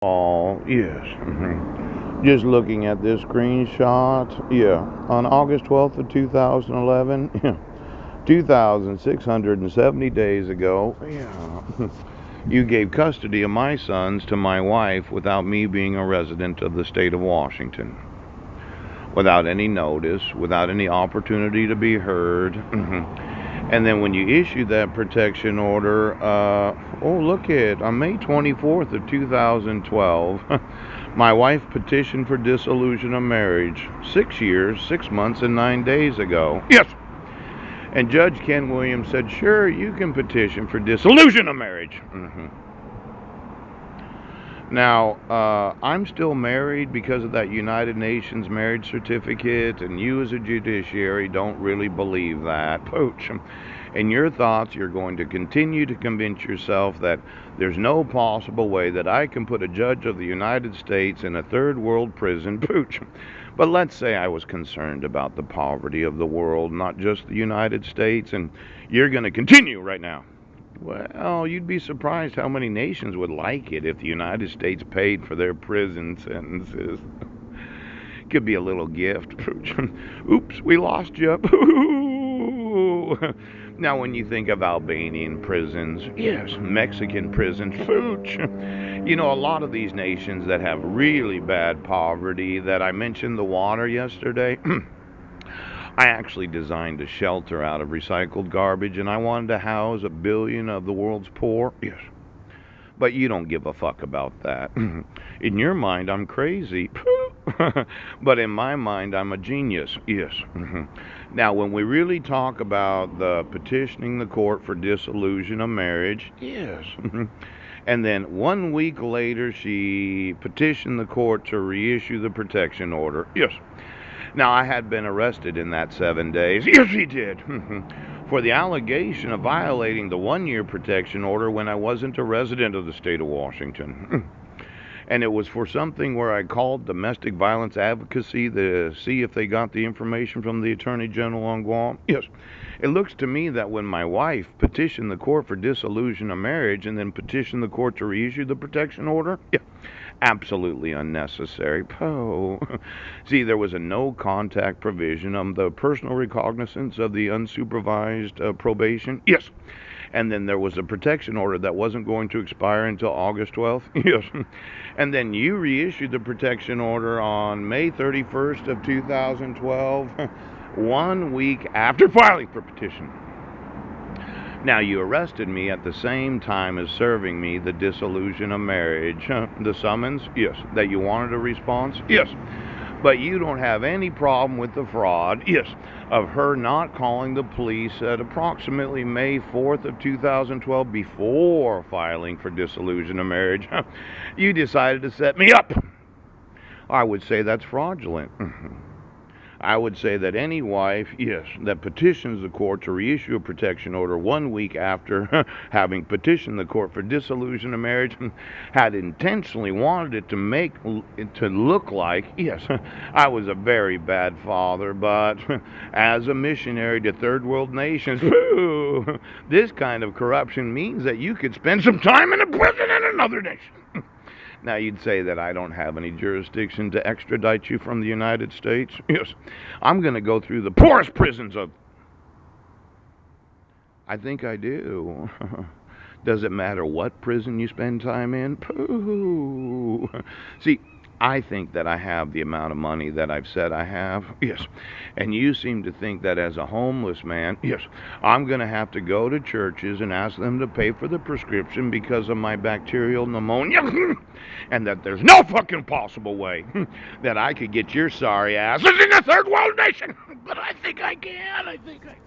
Oh, yes. Just looking at this screenshot. Yeah. On August 12th of 2011. Yeah. 2,670 days ago. Yeah. You gave custody of my sons to my wife without me being a resident of the state of Washington. Without any notice, without any opportunity to be heard. And then when you issued that protection order, oh, look it, on May 24th of 2012, my wife petitioned for dissolution of marriage 6 years, 6 months, and 9 days ago. Yes! And Judge Ken Williams said, sure, you can petition for dissolution of marriage. Now, I'm still married because of that United Nations marriage certificate, and you as a judiciary don't really believe that. Pooch. In your thoughts, you're going to continue to convince yourself that there's no possible way that I can put a judge of the United States in a third world prison. Pooch. But let's say I was concerned about the poverty of the world, not just the United States, and you're going to continue right now. Well, you'd be surprised how many nations would like it if the United States paid for their prison sentences. Could be a little gift. Oops, we lost you. Now, when you think of Albanian prisons, yes, Mexican prisons, you know, a lot of these nations that have really bad poverty, that I mentioned the water yesterday, I actually designed a shelter out of recycled garbage, and I wanted to house 1 billion of the world's poor. Yes. But you don't give a fuck about that. In your mind, I'm crazy. But in my mind, I'm a genius. Yes. Now, when we really talk about the petitioning the court for dissolution of marriage, yes. And then 1 week later, she petitioned the court to reissue the protection order. Yes. Now, I had been arrested in that 7 days. Yes, he did. For the allegation of violating the 1 year protection order when I wasn't a resident of the state of Washington. And it was for something where I called domestic violence advocacy to see if they got the information from the Attorney General on Guam. Yes. It looks to me that when my wife petitioned the court for dissolution of marriage and then petitioned the court to reissue the protection order, yeah, absolutely unnecessary. Oh. See, there was a no contact provision on the personal recognizance of the unsupervised probation. Yes. And then there was a protection order that wasn't going to expire until August 12th. Yes. And then you reissued the protection order on May 31st of 2012, 1 week after filing for petition. Now, you arrested me at the same time as serving me the dissolution of marriage. The summons? Yes. That you wanted a response? Yes. But you don't have any problem with the fraud, yes, of her not calling the police at approximately May 4th of 2012 before filing for dissolution of marriage. You decided to set me up. I would say that's fraudulent. I would say that any wife, yes, that petitions the court to reissue a protection order 1 week after having petitioned the court for dissolution of marriage had intentionally wanted it to look like, yes, I was a very bad father, but as a missionary to third world nations, this kind of corruption means that you could spend some time in a prison in another nation. Now, you'd say that I don't have any jurisdiction to extradite you from the United States. Yes, I'm going to go through the poorest prisons of... I think I do. Does it matter what prison you spend time in? Pooh. See, I think that I have the amount of money that I've said I have. Yes. And you seem to think that as a homeless man, yes, I'm going to have to go to churches and ask them to pay for the prescription because of my bacterial pneumonia. And that there's no fucking possible way that I could get your sorry asses in a third world nation. But I think I can. I think I can.